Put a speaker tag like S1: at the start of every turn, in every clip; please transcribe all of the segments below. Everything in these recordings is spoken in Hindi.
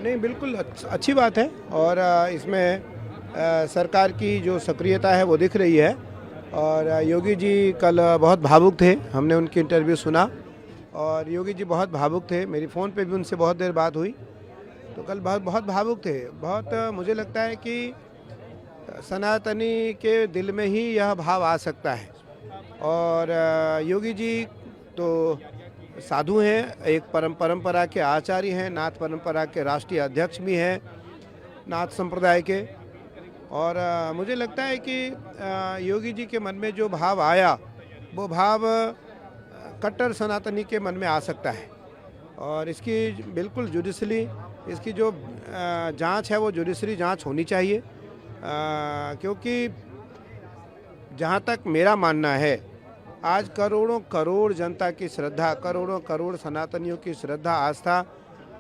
S1: नहीं, बिल्कुल अच्छी बात है और इसमें सरकार की जो सक्रियता है वो दिख रही है। और योगी जी कल बहुत भावुक थे, हमने उनकी इंटरव्यू सुना और योगी जी बहुत भावुक थे। मेरी फ़ोन पे भी उनसे बहुत देर बात हुई, तो कल बहुत बहुत भावुक थे। बहुत मुझे लगता है कि सनातनी के दिल में ही यह भाव आ सकता है। और योगी जी तो साधु हैं, एक परंपरा के आचार्य हैं, नाथ परंपरा के राष्ट्रीय अध्यक्ष भी हैं नाथ संप्रदाय के। और मुझे लगता है कि योगी जी के मन में जो भाव आया वो भाव कट्टर सनातनी के मन में आ सकता है। और इसकी बिल्कुल जुडिशली इसकी जो जांच है वो जुडिशरी जांच होनी चाहिए, क्योंकि जहां तक मेरा मानना है आज करोड़ों करोड़ जनता की श्रद्धा, करोड़ों करोड़ सनातनियों की श्रद्धा आस्था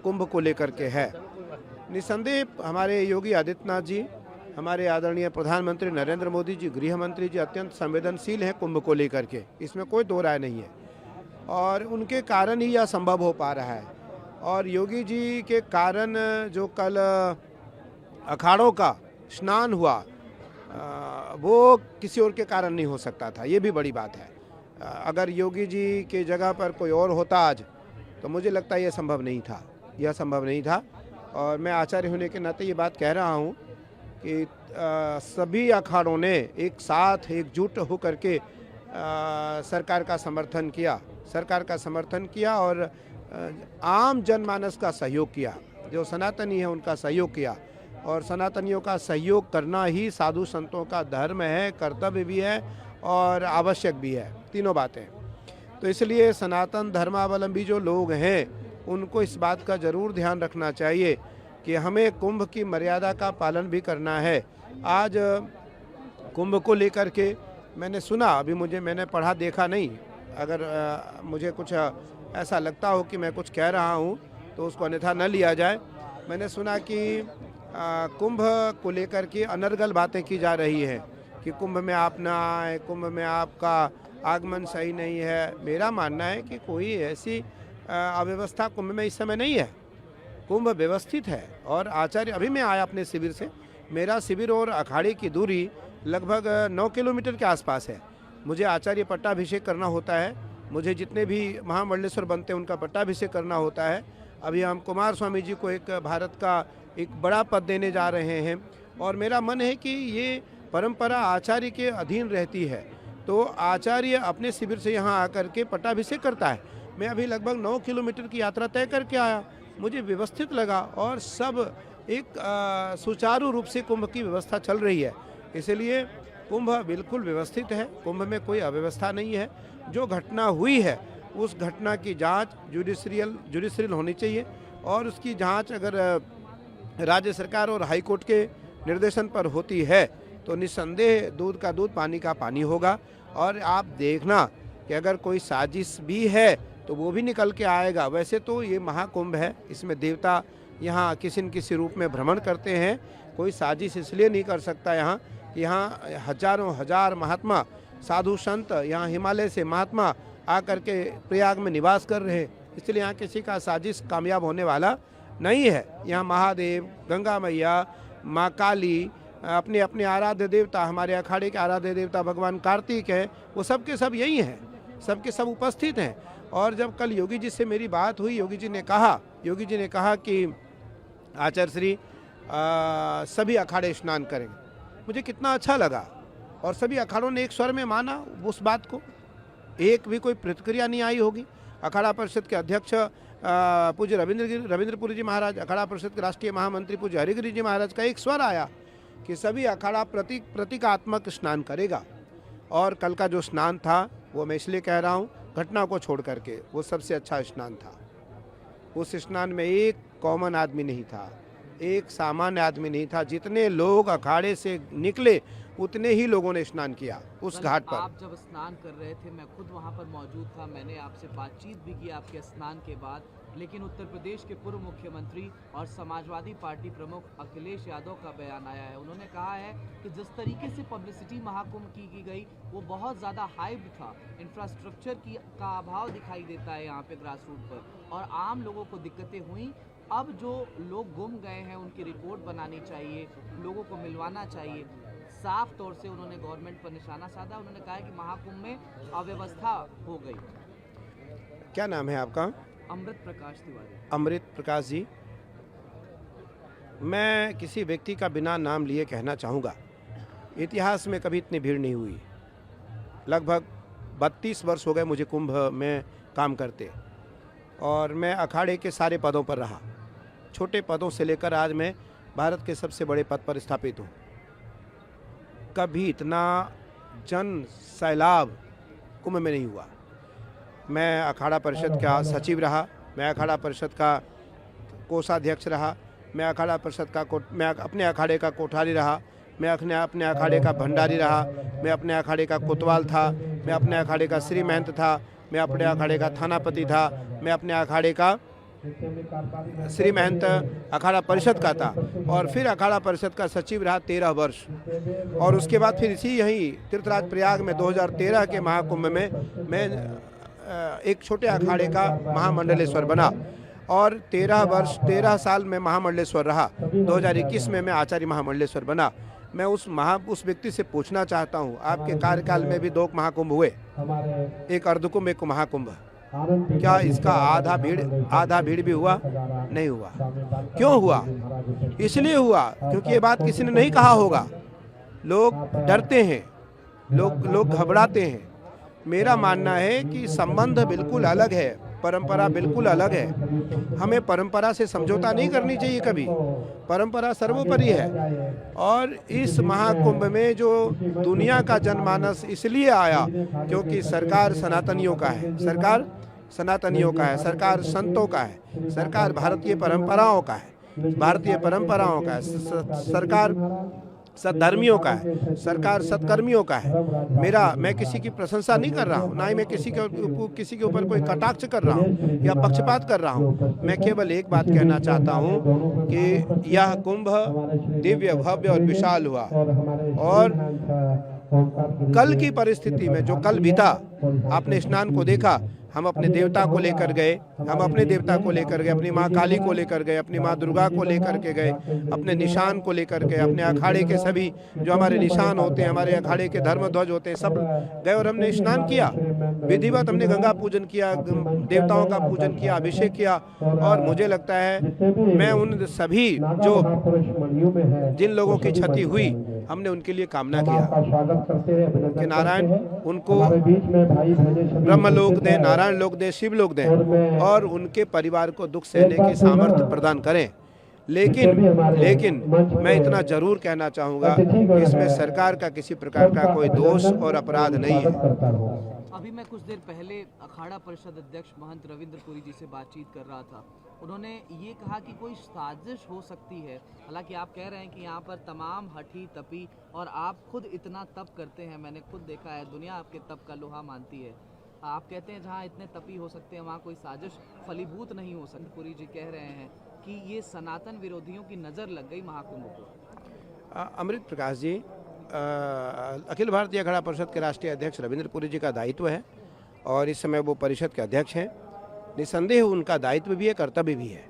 S1: कुंभ को लेकर के है। निसंदेह हमारे योगी आदित्यनाथ जी, हमारे आदरणीय प्रधानमंत्री नरेंद्र मोदी जी, गृह मंत्री जी अत्यंत संवेदनशील हैं कुंभ को लेकर के, इसमें कोई दो राय नहीं है। और उनके कारण ही यह संभव हो पा रहा है। और योगी जी के कारण जो कल अखाड़ों का स्नान हुआ वो किसी और के कारण नहीं हो सकता था, ये भी बड़ी बात है। अगर योगी जी के जगह पर कोई और होता आज, तो मुझे लगता है यह संभव नहीं था, यह संभव नहीं था। और मैं आचार्य होने के नाते ये बात कह रहा हूँ कि सभी अखाड़ों ने एक साथ एकजुट होकर के सरकार का समर्थन किया और आम जनमानस का सहयोग किया, जो सनातनी है उनका सहयोग किया। और सनातनियों का सहयोग करना ही साधु संतों का धर्म है, कर्तव्य भी है और आवश्यक भी है, तीनों बातें। तो इसलिए सनातन धर्मावलंबी जो लोग हैं उनको इस बात का ज़रूर ध्यान रखना चाहिए कि हमें कुंभ की मर्यादा का पालन भी करना है। आज कुंभ को लेकर के मैंने सुना, अभी मैंने पढ़ा देखा नहीं, अगर मुझे कुछ ऐसा लगता हो कि मैं कुछ कह रहा हूँ तो उसको अन्यथा न लिया जाए। मैंने सुना कि कुंभ को लेकर के अनर्गल बातें की जा रही हैं कि कुंभ में आप ना आए, कुंभ में आपका आगमन सही नहीं है। मेरा मानना है कि कोई ऐसी अव्यवस्था कुंभ में इस समय नहीं है, कुंभ व्यवस्थित है। और आचार्य, अभी मैं आया अपने शिविर से, मेरा शिविर और अखाड़े की दूरी लगभग 9 किलोमीटर के आसपास है। मुझे आचार्य पट्टाभिषेक करना होता है, मुझे जितने भी महामंडलेश्वर बनते हैं उनका पट्टाभिषेक करना होता है। अभी हम कुमार स्वामी जी को एक भारत का एक बड़ा पद देने जा रहे हैं और मेरा मन है कि ये परंपरा आचार्य के अधीन रहती है, तो आचार्य अपने शिविर से यहाँ आकर के पट्टाभिषेक करता है। मैं अभी लगभग 9 किलोमीटर की यात्रा तय करके आया, मुझे व्यवस्थित लगा और सब एक सुचारू रूप से कुंभ की व्यवस्था चल रही है। इसलिए कुंभ बिल्कुल व्यवस्थित है, कुंभ में कोई अव्यवस्था नहीं है। जो घटना हुई है उस घटना की जांच जुडिशरियल होनी चाहिए और उसकी जांच अगर राज्य सरकार और हाई कोर्ट के निर्देशन पर होती है तो निस्संदेह दूध का दूध पानी का पानी होगा। और आप देखना कि अगर कोई साजिश भी है तो वो भी निकल के आएगा। वैसे तो ये महाकुंभ है, इसमें देवता यहाँ किसी न किसी रूप में भ्रमण करते हैं, कोई साजिश इसलिए नहीं कर सकता यहाँ कि यहाँ हजारों हजार महात्मा साधु संत, यहाँ हिमालय से महात्मा आकर के प्रयाग में निवास कर रहे हैं, इसलिए यहाँ किसी का साजिश कामयाब होने वाला नहीं है। यहाँ महादेव, गंगा मैया, माँ काली, अपने अपने आराध्य देवता, हमारे अखाड़े के आराध्य देवता भगवान कार्तिक है, वो सब के सब यही हैं, सब के सब उपस्थित हैं। और जब कल योगी जी से मेरी बात हुई, योगी जी ने कहा कि आचार्य श्री सभी अखाड़े स्नान करेंगे। मुझे कितना अच्छा लगा और सभी अखाड़ों ने एक स्वर में माना उस बात को, एक भी कोई प्रतिक्रिया नहीं आई होगी। अखाड़ा परिषद के अध्यक्ष पूज्य रविंद्रपुरी जी महाराज, अखाड़ा परिषद के राष्ट्रीय महामंत्री पूज्य हरिगिरी जी महाराज का एक स्वर आया कि सभी अखाड़ा प्रतीकात्मक स्नान करेगा। और कल का जो स्नान था वो मैं इसलिए कह रहा हूँ, घटना को छोड़ करके वो सबसे अच्छा स्नान था। उस स्नान में एक कॉमन आदमी नहीं था, एक सामान्य आदमी नहीं था। जितने लोग अखाड़े से निकले उतने ही लोगों ने स्नान किया उस घाट पर।
S2: आप जब स्नान कर रहे थे, मैं खुद वहां पर मौजूद था, मैंने आपसे बातचीत भी की आपके स्नान के बाद। लेकिन उत्तर प्रदेश के पूर्व मुख्यमंत्री और समाजवादी पार्टी प्रमुख अखिलेश यादव का बयान आया है। उन्होंने कहा है कि जिस तरीके से पब्लिसिटी महाकुंभ की गई वो बहुत ज़्यादा हाइप था, इंफ्रास्ट्रक्चर का अभाव दिखाई देता है यहाँ पे ग्रास रूट पर और आम लोगों को दिक्कतें हुई। अब जो लोग गुम गए हैं उनकी रिपोर्ट बनानी चाहिए, लोगों को मिलवाना चाहिए। साफ तौर से उन्होंने गवर्नमेंट पर निशाना साधा। उन्होंने कहा कि महाकुंभ में अव्यवस्था हो गई।
S1: क्या नाम है आपका?
S2: अमृत प्रकाश तिवारी।
S1: अमृत प्रकाश जी, मैं किसी व्यक्ति का बिना नाम लिए कहना चाहूँगा, इतिहास में कभी इतनी भीड़ नहीं हुई। लगभग 32 वर्ष हो गए मुझे कुंभ में काम करते, और मैं अखाड़े के सारे पदों पर रहा। छोटे पदों से लेकर आज मैं भारत के सबसे बड़े पद पर स्थापित हूँ। कभी इतना जन सैलाब कुंभ में नहीं हुआ। मैं अखाड़ा परिषद का सचिव रहा, मैं अखाड़ा परिषद का कोषाध्यक्ष रहा, मैं अखाड़ा परिषद का मैं अपने अखाड़े का कोठारी रहा, मैं अपने अखाड़े का भंडारी रहा, मैं अपने अखाड़े का कोतवाल था, मैं अपने अखाड़े का श्री महंत था, मैं अपने अखाड़े का थानापति था, मैं अपने अखाड़े का श्री महंत अखाड़ा परिषद का था, और फिर अखाड़ा परिषद का सचिव रहा 13 वर्ष। और उसके बाद फिर यहीं तीर्थराज प्रयाग में 2013 के महाकुंभ में मैं एक छोटे अखाड़े का महामंडलेश्वर बना, और 13 साल में महामंडलेश्वर रहा। 2021 में मैं आचार्य महामंडलेश्वर बना। मैं उस व्यक्ति से पूछना चाहता हूँ, आपके कार्यकाल में भी 2 महाकुंभ हुए, एक अर्धकुंभ एक महाकुंभ, क्या इसका आधा भीड़ भी हुआ? नहीं हुआ। क्यों हुआ? इसलिए हुआ क्योंकि ये बात किसी ने नहीं कहा होगा। लोग डरते हैं, लोग घबराते हैं। मेरा मानना है कि संबंध बिल्कुल अलग है, परंपरा बिल्कुल अलग है। हमें परंपरा से समझौता नहीं करनी चाहिए कभी। परंपरा सर्वोपरि है। और इस महाकुंभ में जो दुनिया का जनमानस इसलिए आया क्योंकि सरकार सनातनियों का है, सरकार सनातनियों का है, सरकार संतों का है, सरकार भारतीय परंपराओं का है, भारतीय परंपराओं का है, सरकार सद्धर्मियों का है, सरकार सत्कर्मियों का है। मैं किसी की प्रशंसा नहीं कर रहा हूँ, ना ही मैं किसी के ऊपर कोई कटाक्ष कर रहा हूँ या पक्षपात कर रहा हूँ। मैं केवल एक बात कहना चाहता हूँ कि यह कुंभ दिव्य भव्य और विशाल हुआ, और कल की परिस्थिति में जो कल बीता, आपने स्नान को देखा, हम अपने देवता को लेकर गए, अपनी माँ काली को लेकर गए, अपनी माँ दुर्गा को लेकर के गए, अपने निशान को लेकर गए, अपने अखाड़े के सभी जो हमारे निशान होते हैं, हमारे अखाड़े के धर्म ध्वज होते हैं, सब गए और हमने स्नान किया। विधिवत हमने गंगा पूजन किया, देवताओं का पूजन किया, अभिषेक किया। और मुझे लगता है मैं उन सभी जिन लोगों की क्षति हुई, हमने उनके लिए कामना किया कि नारायण उनको ब्रह्मलोक दे, नारायण लोक दे, शिव लोक दे, और उनके परिवार को दुख सहने की सामर्थ्य प्रदान करें। लेकिन मैं इतना जरूर कहना चाहूँगा कि इसमें सरकार का किसी प्रकार का कोई दोष और अपराध नहीं है।
S2: अभी मैं कुछ देर पहले अखाड़ा परिषद अध्यक्ष महंत रविंद्र पुरी जी से बातचीत कर रहा था। उन्होंने ये कहा कि कोई साजिश हो सकती है। हालांकि आप कह रहे हैं कि यहाँ पर तमाम हठी तपी, और आप खुद इतना तप करते हैं, मैंने खुद देखा है, दुनिया आपके तप का लोहा मानती है। आप कहते हैं जहाँ इतने तपी हो सकते हैं वहाँ कोई साजिश फलीभूत नहीं हो सकती। पुरी जी कह रहे हैं कि ये सनातन विरोधियों की नज़र लग गई महाकुंभ को।
S1: अमृत प्रकाश जी, अखिल भारतीय अखाड़ा परिषद के राष्ट्रीय अध्यक्ष रविंद्र पुरी जी का दायित्व है, और इस समय वो परिषद के अध्यक्ष हैं। निसंदेह उनका दायित्व भी है, कर्तव्य भी है,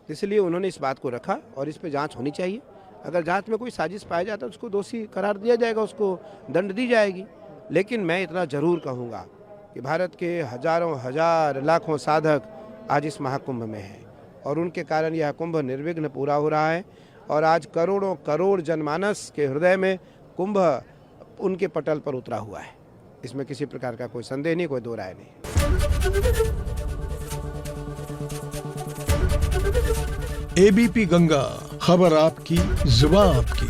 S1: इसलिए उन्होंने इस बात को रखा, और इस पर जांच होनी चाहिए। अगर जांच में कोई साजिश पाया जाता है उसको दोषी करार दिया जाएगा, उसको दंड दी जाएगी। लेकिन मैं इतना जरूर कहूँगा कि भारत के हजारों हजार लाखों साधक आज इस महाकुंभ में हैं, और उनके कारण यह कुंभ निर्विघ्न पूरा हो रहा है। और आज करोड़ों करोड़ जनमानस के हृदय में कुंभ उनके पटल पर उतरा हुआ है। इसमें किसी प्रकार का कोई संदेह नहीं, कोई दो राय नहीं।
S3: एबीपी गंगा, खबर आपकी, जुबान आपकी।